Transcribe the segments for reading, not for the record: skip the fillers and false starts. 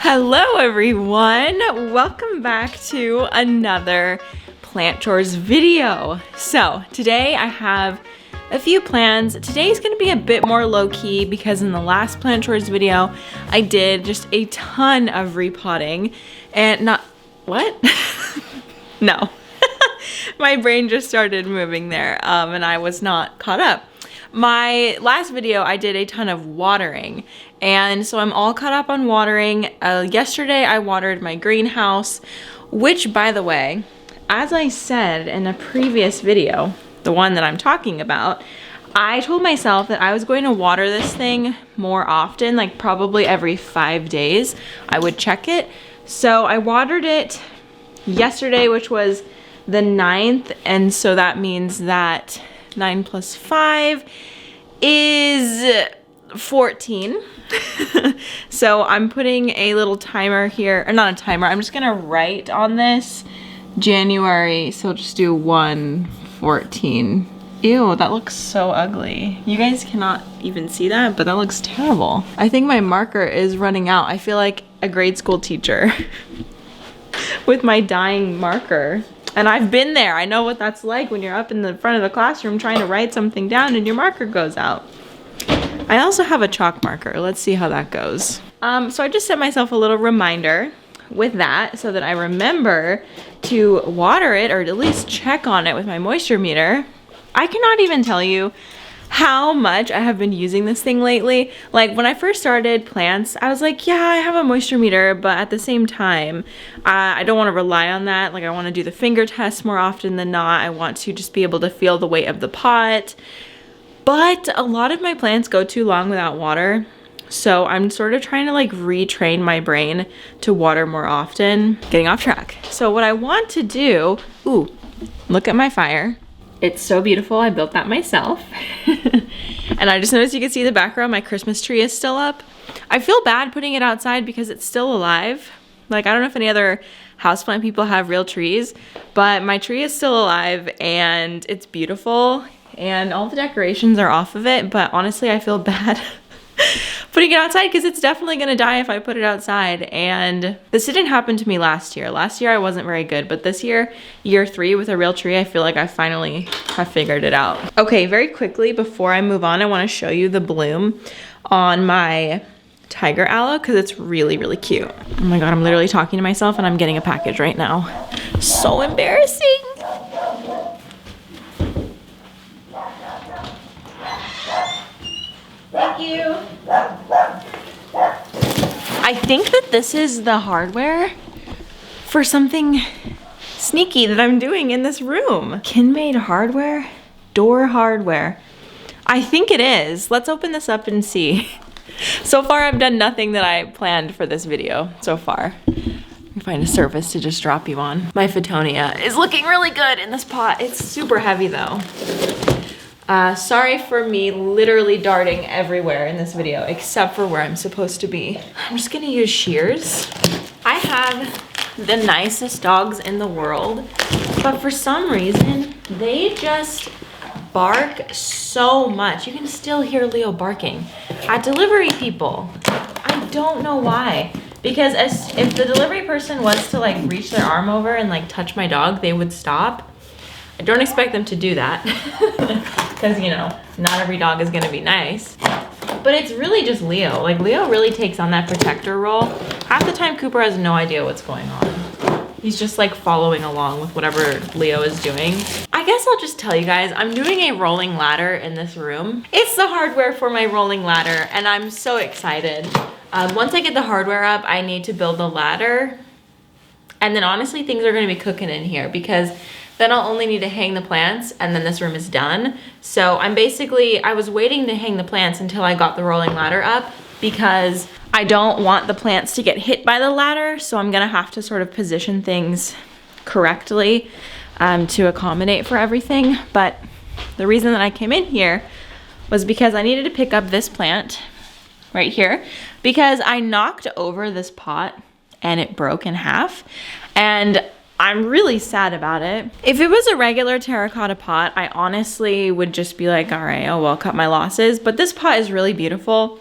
Hello everyone, welcome back to another plant chores video. So today I have a few plans. Today's gonna be a bit more low-key because in the last plant chores video I did just a ton of repotting and no. My brain just started moving there and I was not caught up. My last video I did a ton of watering, and so I'm all caught up on watering. Yesterday I watered my greenhouse, which, by the way, as I said in a previous video, the one that I'm talking about, I told myself that I was going to water this thing more often, like probably every 5 days I would check it. So I watered it yesterday, which was the 9th, and so that means that 9 plus 5 is 14. So I'm putting a little timer here, or not a timer, I'm just gonna write on this January, so just do 1/14. Ew, that looks so ugly. You guys cannot even see that, but that looks terrible. I think my marker is running out. I feel like a grade school teacher with my dying marker. And I've been there. I know what that's like when you're up in the front of the classroom trying to write something down and your marker goes out. I also have a chalk marker. Let's see how that goes. So I just set myself a little reminder with that so that I remember to water it, or at least check on it with my moisture meter. I cannot even tell you how much I have been using this thing lately. Like when I first started plants, I was like, yeah, I have a moisture meter, but at the same time, I don't want to rely on that. Like I want to do the finger test more often than not. I want to just be able to feel the weight of the pot. But a lot of my plants go too long without water. So I'm sort of trying to like retrain my brain to water more often. Getting off track. So what I want to do, ooh, look at my fire. It's so beautiful. I built that myself. And I just noticed you can see the background. My Christmas tree is still up. I feel bad putting it outside because it's still alive. Like, I don't know if any other houseplant people have real trees, but my tree is still alive and it's beautiful and all the decorations are off of it. But honestly, I feel bad putting it outside because it's definitely gonna die if I put it outside. And this didn't happen to me last year. Last year I wasn't very good, but this year, year 3 with a real tree, I feel like I finally have figured it out. Okay, very quickly before I move on, I wanna show you the bloom on my tiger aloe because it's really, really cute. Oh my God, I'm literally talking to myself and I'm getting a package right now. So embarrassing. Thank you. I think that this is the hardware for something sneaky that I'm doing in this room. Kin-made hardware? Door hardware. I think it is. Let's open this up and see. So far I've done nothing that I planned for this video so far. Let me find a surface to just drop you on. My Photonia is looking really good in this pot. It's super heavy though. Sorry for me literally darting everywhere in this video except for where I'm supposed to be. I'm just gonna use shears. I have the nicest dogs in the world, but for some reason, they just bark so much. You can still hear Leo barking at delivery people. I don't know why. Because if the delivery person was to like reach their arm over and like touch my dog, they would stop. I don't expect them to do that because, you know, not every dog is gonna be nice. But it's really just Leo. Like, Leo really takes on that protector role. Half the time, Cooper has no idea what's going on. He's just like following along with whatever Leo is doing. I guess I'll just tell you guys, I'm doing a rolling ladder in this room. It's the hardware for my rolling ladder and I'm so excited. Once I get the hardware up, I need to build the ladder. And then honestly, things are gonna be cooking in here because then I'll only need to hang the plants and then this room is done. So I was waiting to hang the plants until I got the rolling ladder up because I don't want the plants to get hit by the ladder. So I'm gonna have to sort of position things correctly to accommodate for everything. But the reason that I came in here was because I needed to pick up this plant right here because I knocked over this pot and it broke in half. And I'm really sad about it. If it was a regular terracotta pot, I honestly would just be like, all right, oh well, cut my losses. But this pot is really beautiful.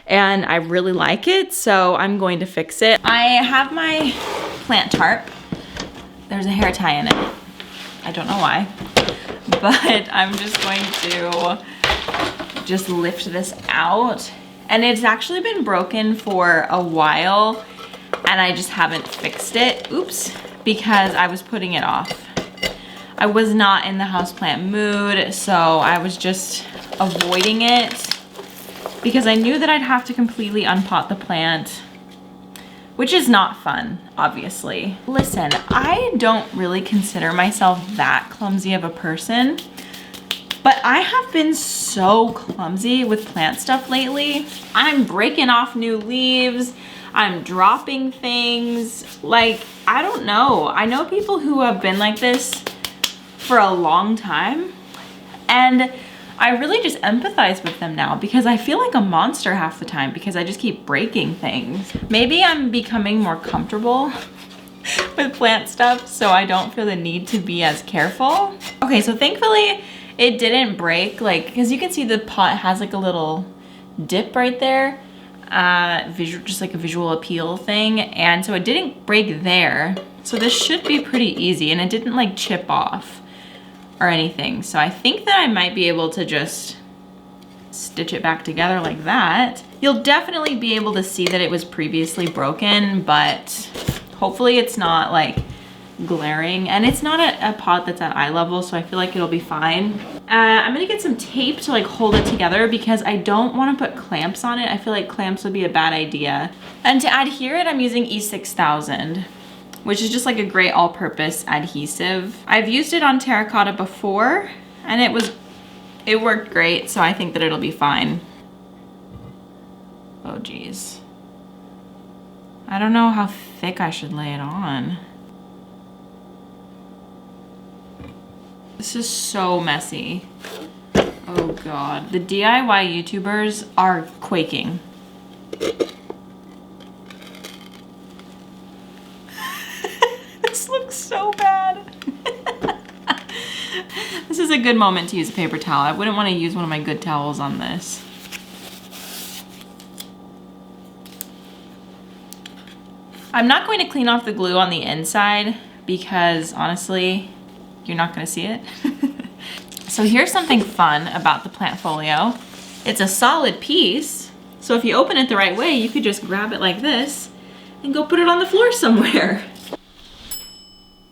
and I really like it, so I'm going to fix it. I have my plant tarp. There's a hair tie in it. I don't know why, but I'm just going to just lift this out. And it's actually been broken for a while, and I just haven't fixed it. Oops, because I was putting it off. I was not in the houseplant mood, so I was just avoiding it because I knew that I'd have to completely unpot the plant, which is not fun, obviously. Listen, I don't really consider myself that clumsy of a person, but I have been so clumsy with plant stuff lately. I'm breaking off new leaves, I'm dropping things. Like, I don't know. I know people who have been like this for a long time, and I really just empathize with them now because I feel like a monster half the time because I just keep breaking things. Maybe I'm becoming more comfortable with plant stuff, so I don't feel the need to be as careful. Okay, so thankfully it didn't break, like, because you can see the pot has like a little dip right there, just like a visual appeal thing, and so it didn't break there. So this should be pretty easy, and it didn't like chip off or anything. So I think that I might be able to just stitch it back together like that. You'll definitely be able to see that it was previously broken, but hopefully it's not like glaring, and it's not a pot that's at eye level, so I feel like it'll be fine. I'm gonna get some tape to like hold it together because I don't want to put clamps on it. I feel like clamps would be a bad idea. And to adhere it, I'm using E6000. Which is just like a great all-purpose adhesive. I've used it on terracotta before, and it worked great, so I think that it'll be fine. Oh geez. I don't know how thick I should lay it on. This is so messy. Oh God. The DIY YouTubers are quaking. This looks so bad. This is a good moment to use a paper towel. I wouldn't want to use one of my good towels on this. I'm not going to clean off the glue on the inside because honestly, you're not going to see it. So here's something fun about the plant folio. It's a solid piece, so if you open it the right way, you could just grab it like this and go put it on the floor somewhere.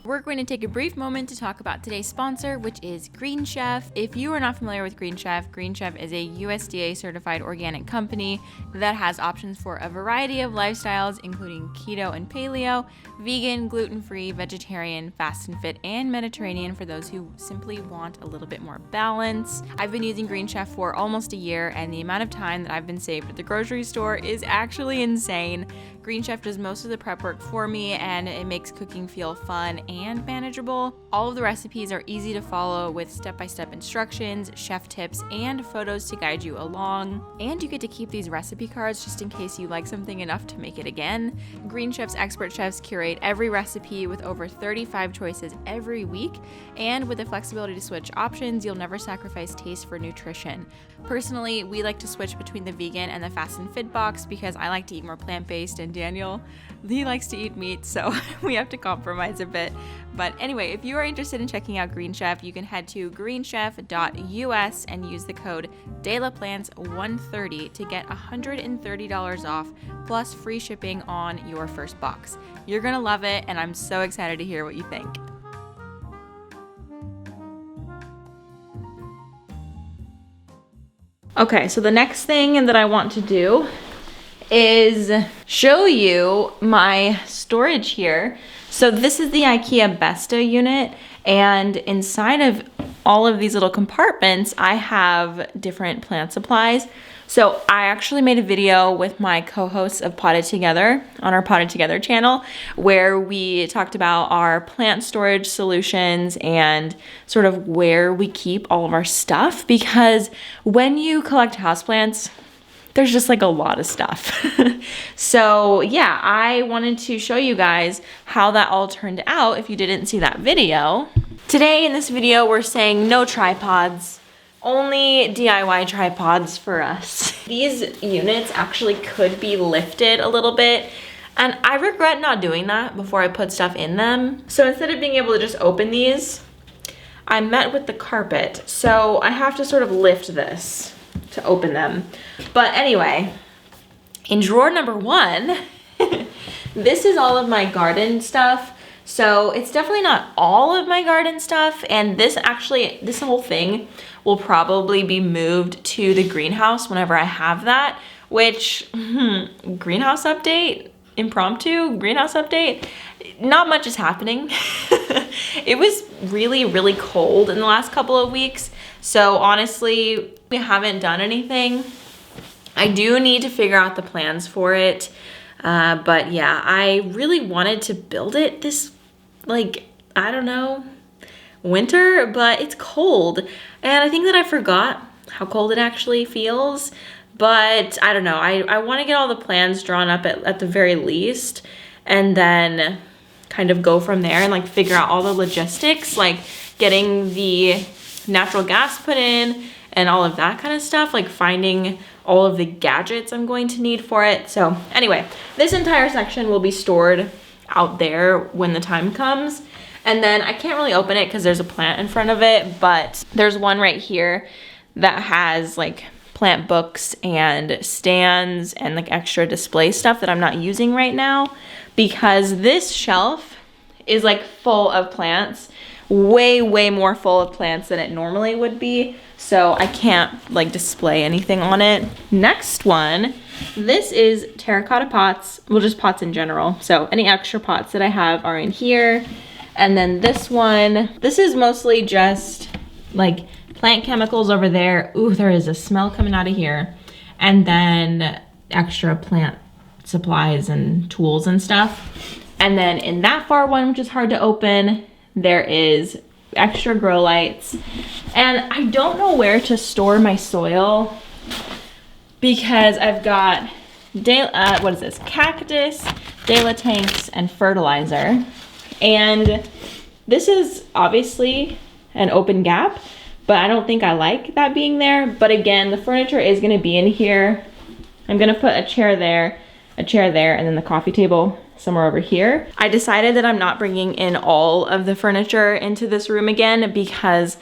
We're going to take a brief moment to talk about today's sponsor, which is Green Chef. If you are not familiar with Green Chef is a USDA certified organic company that has options for a variety of lifestyles, including keto and paleo, vegan, gluten-free, vegetarian, fast and fit, and Mediterranean for those who simply want a little bit more balance. I've been using Green Chef for almost a year, and the amount of time that I've been saved at the grocery store is actually insane. Green Chef does most of the prep work for me, and it makes cooking feel fun and manageable. All of the recipes are easy to follow with step-by-step instructions, chef tips, and photos to guide you along. And you get to keep these recipe cards just in case you like something enough to make it again. Green Chef's expert chefs curate every recipe with over 35 choices every week, and with the flexibility to switch options, you'll never sacrifice taste for nutrition. Personally, we like to switch between the vegan and the fast and fit box because I like to eat more plant-based, and Daniel, he likes to eat meat, so we have to compromise a bit. But anyway, if you are interested in checking out Green Chef, you can head to greenchef.us and use the code DELAPLANTS130 to get $130 off plus free shipping on your first box. You're gonna love it, and I'm so excited to hear what you think. Okay, so the next thing that I want to do is show you my storage here. So this is the IKEA Besta unit, and inside of all of these little compartments, I have different plant supplies. So I actually made a video with my co-hosts of Potted Together on our Potted Together channel, where we talked about our plant storage solutions and sort of where we keep all of our stuff, because when you collect houseplants, there's just like a lot of stuff. So yeah, I wanted to show you guys how that all turned out if you didn't see that video. Today in this video, we're saying no tripods, only DIY tripods for us. These units actually could be lifted a little bit, and I regret not doing that before I put stuff in them. So instead of being able to just open these, I met with the carpet. So I have to sort of lift this to open them. But anyway, in drawer number 1, this is all of my garden stuff. So it's definitely not all of my garden stuff, and this whole thing will probably be moved to the greenhouse whenever I have that, which, greenhouse update, impromptu greenhouse update, not much is happening. It was really, really cold in the last couple of weeks, so honestly, we haven't done anything. I do need to figure out the plans for it. But yeah, I really wanted to build it this, like, I don't know, winter, but it's cold. And I think that I forgot how cold it actually feels. But I don't know, I want to get all the plans drawn up at the very least, and then kind of go from there and like figure out all the logistics, like getting the natural gas put in and all of that kind of stuff, like finding all of the gadgets I'm going to need for it. So anyway, this entire section will be stored out there when the time comes. And then I can't really open it because there's a plant in front of it, but there's one right here that has like plant books and stands and like extra display stuff that I'm not using right now, because this shelf is like full of plants, way more full of plants than it normally would be. So I can't like display anything on it. Next one, this is terracotta pots, well, just pots in general. So any extra pots that I have are in here. And then this one, this is mostly just like plant chemicals over there. Ooh, there is a smell coming out of here. And then extra plant supplies and tools and stuff. And then in that far one, which is hard to open, there is extra grow lights. And I don't know where to store my soil because I've got, what is this? Cactus, Dela tanks, and fertilizer. And this is obviously an open gap, but I don't think I like that being there. But again, the furniture is gonna be in here. I'm gonna put a chair there, and then the coffee table somewhere over here. I decided that I'm not bringing in all of the furniture into this room again because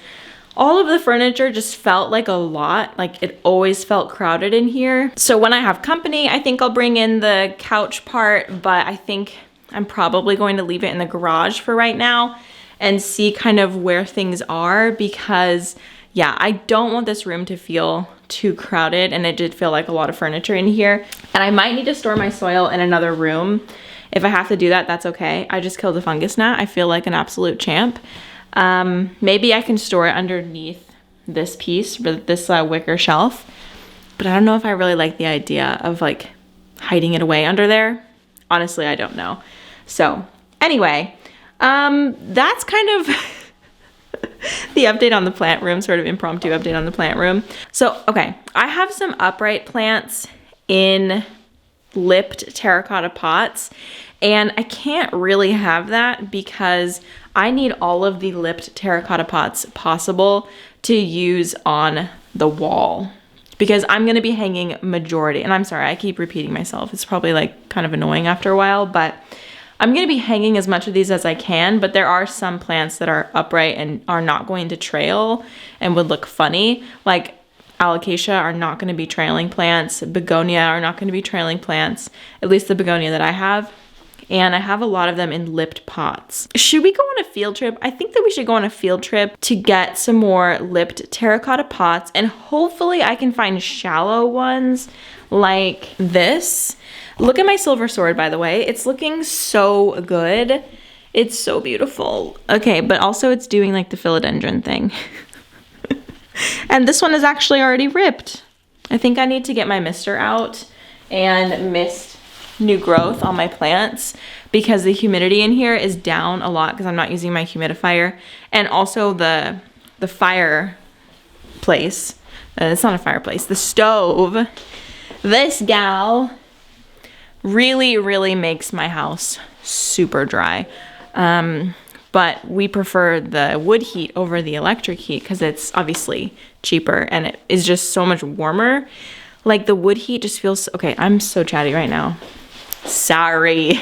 all of the furniture just felt like a lot. Like it always felt crowded in here. So when I have company, I think I'll bring in the couch part, but I think I'm probably going to leave it in the garage for right now and see kind of where things are, because yeah, I don't want this room to feel too crowded, and it did feel like a lot of furniture in here. And I might need to store my soil in another room. If I have to do that, that's okay. I just killed a fungus gnat. I feel like an absolute champ. Maybe I can store it underneath this piece, this wicker shelf, but I don't know if I really like the idea of like hiding it away under there. Honestly, I don't know. So anyway, that's kind of the update on the plant room, sort of impromptu update on the plant room. So, okay, I have some upright plants in lipped terracotta pots, and I can't really have that because I need all of the lipped terracotta pots possible to use on the wall, because I'm gonna be hanging majority, and I'm sorry, I keep repeating myself. It's probably like kind of annoying after a while, but I'm gonna be hanging as much of these as I can, but there are some plants that are upright and are not going to trail and would look funny. Like alocasia are not gonna be trailing plants. Begonia are not gonna be trailing plants, at least the begonia that I have. And I have a lot of them in lipped pots. Should we go on a field trip? I think that we should go on a field trip to get some more lipped terracotta pots, and hopefully I can find shallow ones like this. Look at my silver sword, by the way. It's looking so good. It's so beautiful. Okay, but also it's doing like the philodendron thing. And this one is actually already ripped. I think I need to get my mister out and mist new growth on my plants, because the humidity in here is down a lot because I'm not using my humidifier. And also the fireplace, it's not a fireplace, the stove, this gal really makes my house super dry. But we prefer the wood heat over the electric heat because it's obviously cheaper and it is just so much warmer. Like the wood heat just feels, okay, I'm so chatty right now. Sorry.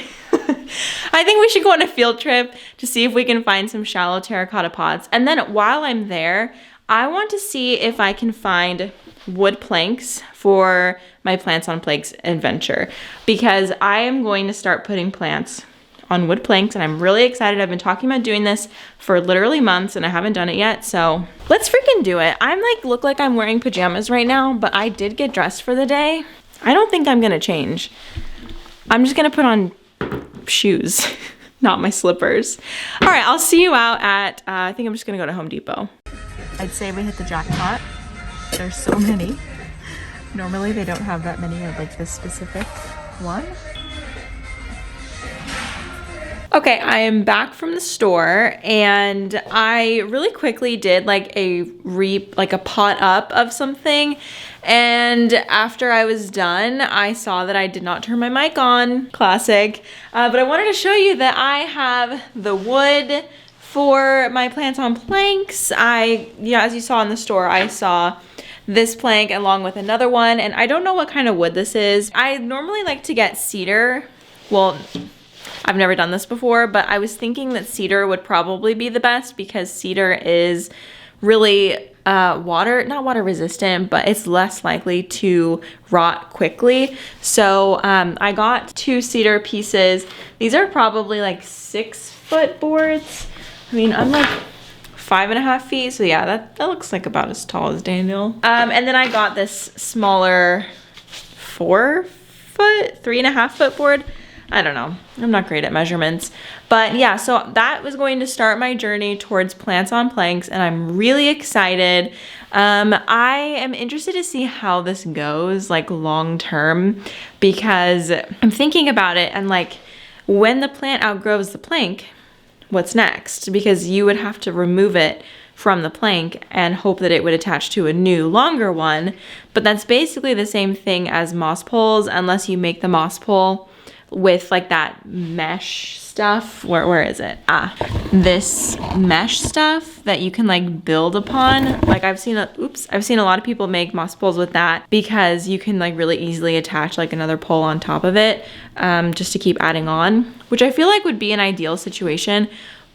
I think we should go on a field trip to see if we can find some shallow terracotta pots. And then while I'm there, I want to see if I can find wood planks for my Plants on Planks adventure, because I am going to start putting plants on wood planks and I'm really excited. I've been talking about doing this for literally months and I haven't done it yet, so let's freaking do it. I'm like, look like I'm wearing pajamas right now, but I did get dressed for the day. I don't think I'm gonna change. I'm just gonna put on shoes, not my slippers. All right, I'll see you out at, I think I'm just gonna go to Home Depot. I'd say we hit the jackpot. There's so many. Normally they don't have that many of like this specific one. Okay, I am back from the store and I really quickly did like a pot up of something, and after I was done I saw that I did not turn my mic on. Classic. But I wanted to show you that I have the wood for my Plants on Planks. As you saw in the store, I saw this plank along with another one, and I don't know what kind of wood this is. I normally like to get cedar. Well, I've never done this before, but I was thinking that cedar would probably be the best because cedar is really not water resistant, but it's less likely to rot quickly. So I got 2 cedar pieces. These are probably like 6-foot boards. I mean, I'm like 5.5 feet, so yeah, that looks like about as tall as Daniel. And then I got this smaller 3.5-foot board. I don't know, I'm not great at measurements. But yeah, so that was going to start my journey towards Plants on Planks, and I'm really excited. I am interested to see how this goes, like long term, because I'm thinking about it and like when the plant outgrows the plank, what's next? Because you would have to remove it from the plank and hope that it would attach to a new, longer one. But that's basically the same thing as moss poles, unless you make the moss pole with like that mesh stuff. Where is it? This mesh stuff that you can like build upon. Like I've seen a lot of people make moss poles with that because you can like really easily attach like another pole on top of it, just to keep adding on, which I feel like would be an ideal situation.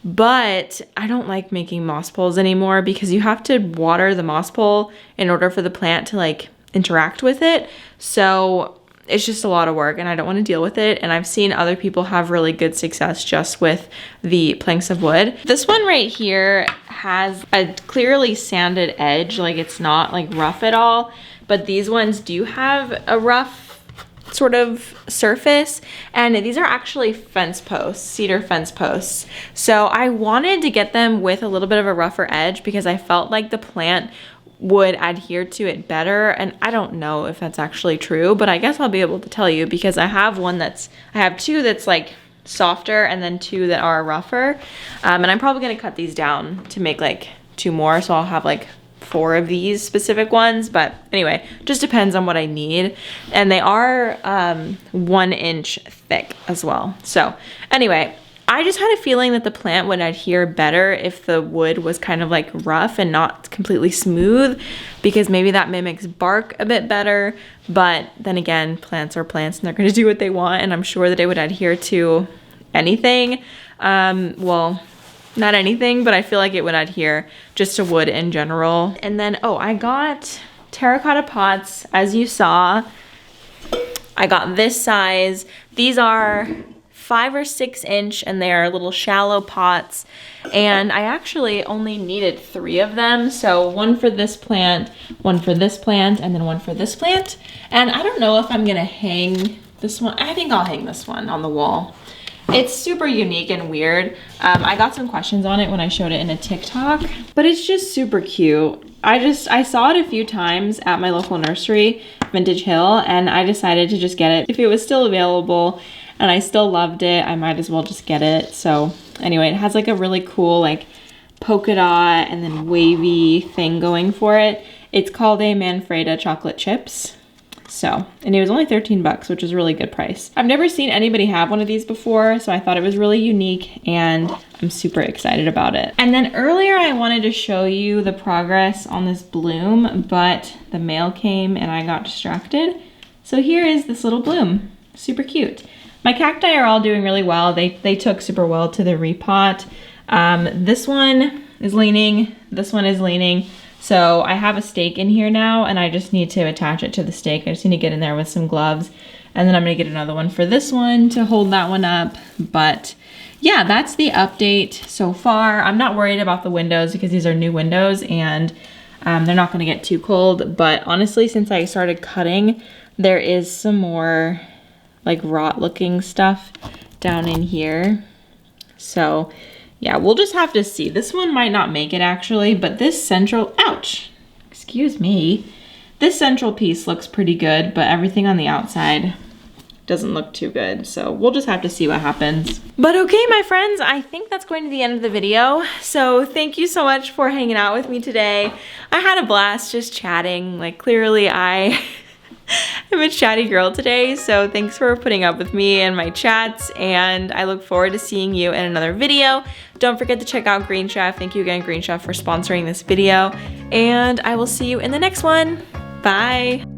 But I don't like making moss poles anymore because you have to water the moss pole in order for the plant to like interact with it. So it's just a lot of work and I don't want to deal with it. And I've seen other people have really good success just with the planks of wood. This one right here has a clearly sanded edge, like it's not like rough at all, but these ones do have a rough sort of surface, and these are actually fence posts, cedar fence posts. So I wanted to get them with a little bit of a rougher edge because I felt like the plant would adhere to it better, and I don't know if that's actually true, but I guess I'll be able to tell you because I have 2 that's like softer and then 2 that are rougher, and I'm probably gonna cut these down to make like 2 more, so I'll have like 4 of these specific ones. But anyway, just depends on what I need, and they are 1 inch thick as well. So anyway, I just had a feeling that the plant would adhere better if the wood was kind of like rough and not completely smooth, because maybe that mimics bark a bit better. But then again, plants are plants and they're going to do what they want, and I'm sure that it would adhere to anything. Well, not anything, but I feel like it would adhere just to wood in general. And then, I got terracotta pots, as you saw. I got this size. These are 5 or 6 inch, and they are little shallow pots, and I actually only needed 3 of them. So 1 for this plant, 1 for this plant, and then 1 for this plant. And I don't know if I'm gonna hang this one. I think I'll hang this one on the wall. It's super unique and weird. I got some questions on it when I showed it in a TikTok, but it's just super cute. I saw it a few times at my local nursery, Vintage Hill, and I decided to just get it. If it was still available and I still loved it, I might as well just get it. So anyway, it has like a really cool like polka dot and then wavy thing going for it. It's called a Manfreda chocolate chips. So, and it was only 13 bucks, which is a really good price. I've never seen anybody have one of these before, so I thought it was really unique and I'm super excited about it. And then earlier I wanted to show you the progress on this bloom, but the mail came and I got distracted. So here is this little bloom, super cute. My cacti are all doing really well. They took super well to the repot. This one is leaning, this one is leaning. So I have a stake in here now and I just need to attach it to the stake. I just need to get in there with some gloves. And then I'm gonna get another one for this one to hold that one up. But yeah, that's the update so far. I'm not worried about the windows because these are new windows and they're not gonna get too cold. But honestly, since I started cutting, there is some more like rot looking stuff down in here. So yeah, we'll just have to see. This one might not make it actually, but this central, ouch, excuse me. This central piece looks pretty good, but everything on the outside doesn't look too good. So we'll just have to see what happens. But okay, my friends, I think that's going to be the end of the video. So thank you so much for hanging out with me today. I had a blast just chatting. Like clearly I'm a chatty girl today, so thanks for putting up with me and my chats, and I look forward to seeing you in another video. Don't forget to check out Green Chef. Thank you again, Green Chef, for sponsoring this video, and I will see you in the next one. Bye!